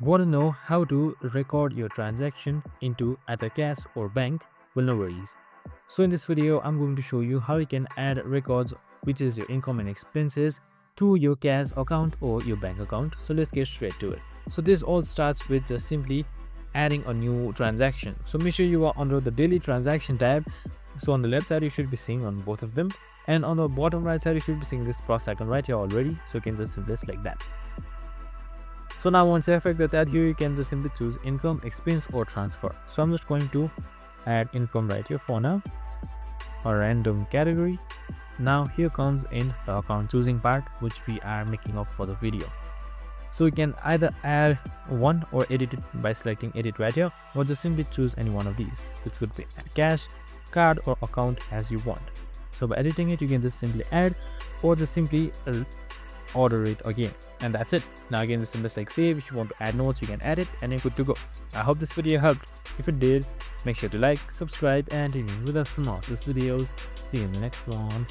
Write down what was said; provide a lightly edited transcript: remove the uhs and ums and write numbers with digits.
Want to know how to record your transaction into either cash or bank? Well, no worries. So in this video, I'm going to show you how you can add records, which is your income and expenses, to your cash account or your bank account. So let's get straight to it. So this all starts with just simply adding a new transaction. So make sure you are under the daily transaction tab. So on the left side, you should be seeing on both of them. And on the bottom right side, you should be seeing this plus icon right here already. So you can just simply select that. So now once you effect that here, you can just simply choose income, expense or transfer. So I'm just going to add income right here for now, a random category. Now here comes in the account choosing part, which we are making up for the video. So you can either add one or edit it by selecting edit right here, or just simply choose any one of these. It could be cash, card or account as you want. So by editing it, you can just simply add or just simply order it again, and that's it. Now again, this is like save. If you want to add notes, you can add it and you're good to go. I hope this video helped. If it did, make sure to like, subscribe and remain with us for more of these videos. See you in the next one.